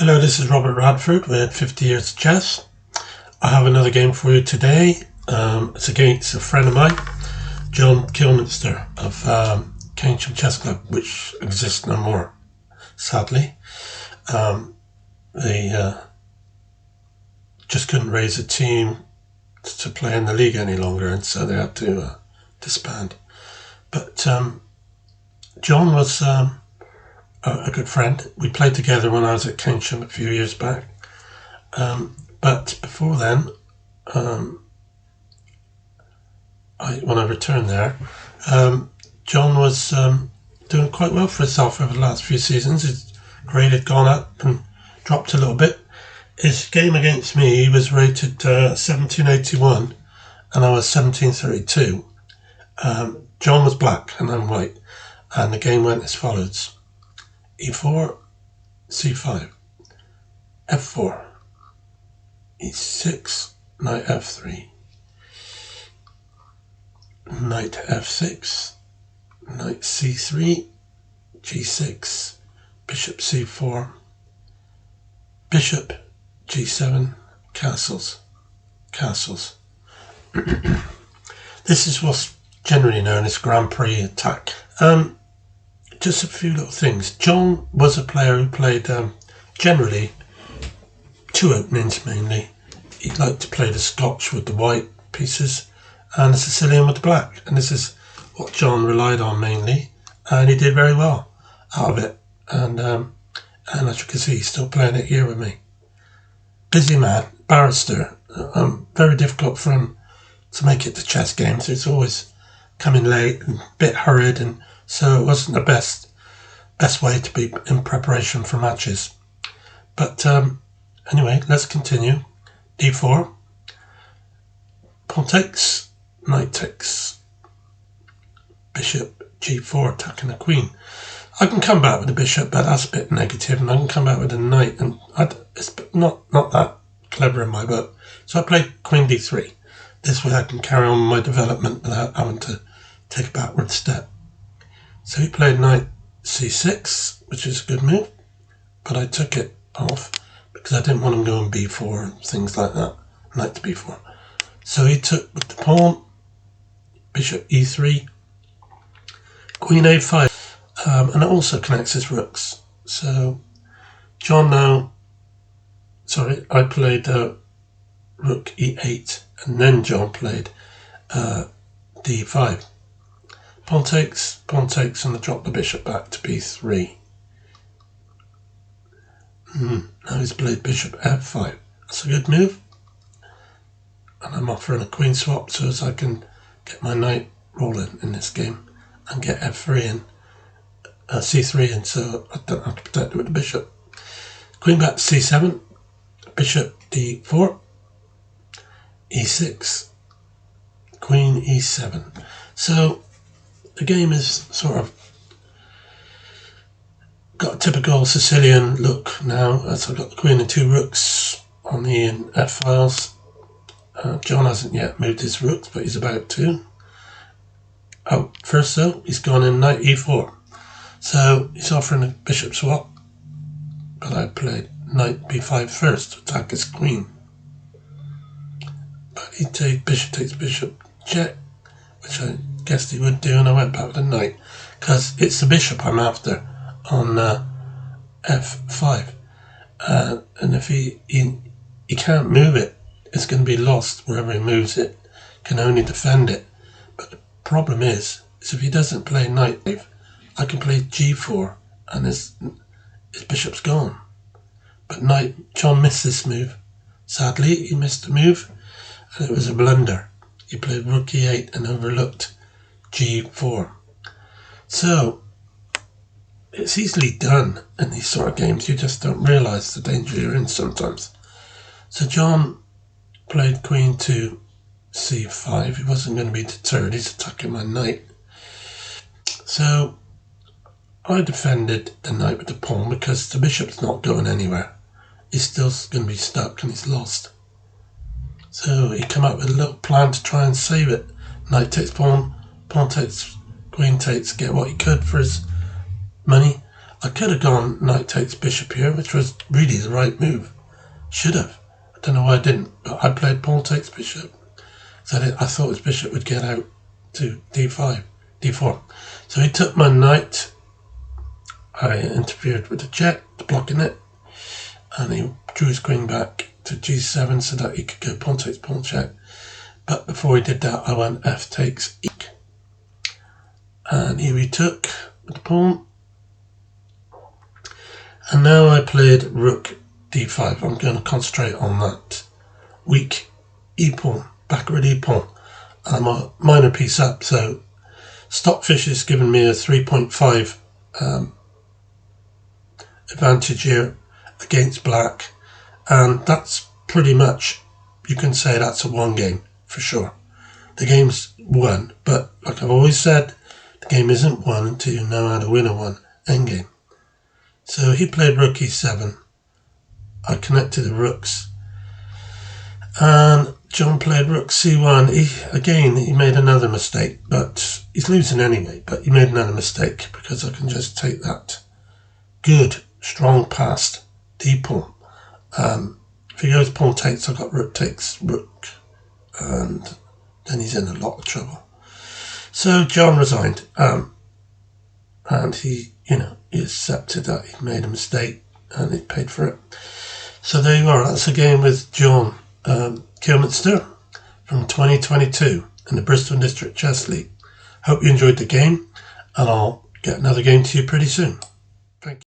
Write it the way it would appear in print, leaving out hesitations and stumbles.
Hello, this is Robert Radford with 50 Years of Chess. I have another game for you today. It's against a friend of mine, John Kilminster of Kilminster Chess Club, which exists no more, sadly. They just couldn't raise a team to play in the league any longer, and so they had to disband. But John was a good friend. We played together when I was at Kilminster a few years back. But before then, when I returned there, John was doing quite well for himself over the last few seasons. His grade had gone up and dropped a little bit. His game against me, he was rated 1781 and I was 1732. John was black and I'm white, and the game went as follows: e4, c5, f4, e6, knight f3, knight f6, knight c3, g6, bishop c4, bishop g7, castles. This is what's generally known as Grand Prix attack. Just a few little things. John was a player who played generally two openings mainly. He liked to play the Scotch with the white pieces and the Sicilian with the black, and this is what John relied on mainly, and he did very well out of it. And as you can see, he's still playing it here with me. Busy man, barrister. Very difficult for him to make it to chess games. He's always coming late and a bit hurried, and so it wasn't the best way to be in preparation for matches. But anyway, let's continue. d4, pawn takes, knight takes, bishop g4, attacking the queen. I can come back with the bishop, but that's a bit negative, and I can come back with the knight, and it's not that clever in my book. So I play queen d3. This way I can carry on my development without having to take a backward step. So he played knight c6, which is a good move, but I took it off because I didn't want him going b4 and things like that, knight to b4. So he took with the pawn, bishop e3, queen a5, and it also connects his rooks. So I played rook e8, and then John played d5. Pawn takes, and I drop the bishop back to b3. Now he's played bishop f5. That's a good move. And I'm offering a queen swap so as I can get my knight rolling in this game and get f3 and c3 in, so I don't have to protect it with the bishop. Queen back to c7, bishop d4, e6, queen e7. So the game is sort of got a typical Sicilian look now, as I've got the queen and two rooks on the E and F files. John hasn't yet moved his rooks, but he's about to. First though, he's gone in knight e4. So he's offering a bishop swap, but I played knight b5 first to attack his queen. But he bishop takes bishop check, which I guessed he would do, and I went back with a knight because it's the bishop I'm after on f5, and if he can't move it, it's going to be lost wherever he moves it. Can only defend it. But the problem is if he doesn't play knight, I can play g4 and his bishop's gone. But John missed this move. Sadly, he missed the move, and it was a blunder. He played rook e8 and overlooked g4. So it's easily done in these sort of games. You just don't realise the danger you're in sometimes. So John played queen to c5. He wasn't going to be deterred. He's attacking my knight. So I defended the knight with the pawn because the bishop's not going anywhere. He's still going to be stuck and he's lost. So he came up with a little plan to try and save it. Knight takes pawn, pawn takes, queen takes, get what he could for his money. I could have gone knight takes bishop here, which was really the right move. Should have. I don't know why I didn't, but I played pawn takes bishop. So I thought his bishop would get out to d5, d4. So he took my knight. I interfered with the check, blocking it, and he drew his queen back to g7 so that he could go pawn takes pawn check. But before he did that, I went f takes e, and he retook with the pawn. And now I played rook d5. I'm going to concentrate on that weak e pawn, backward e pawn. I'm a minor piece up, so Stockfish has given me a 3.5 advantage here against black, and that's pretty much, you can say that's a one game for sure. The game's won, but like I've always said, the game isn't won until you know how to win a one endgame. So he played rook e7. I connected the rooks, and John played rook c1. He made another mistake, but he's losing anyway. But he made another mistake because I can just take that good, strong passed d pawn. If he goes pawn takes, I've got rook takes rook, and then he's in a lot of trouble. So John resigned, and he accepted that he made a mistake and he paid for it. So there you are. That's a game with John Kilminster from 2022 in the Bristol District Chess League. Hope you enjoyed the game, and I'll get another game to you pretty soon. Thank you.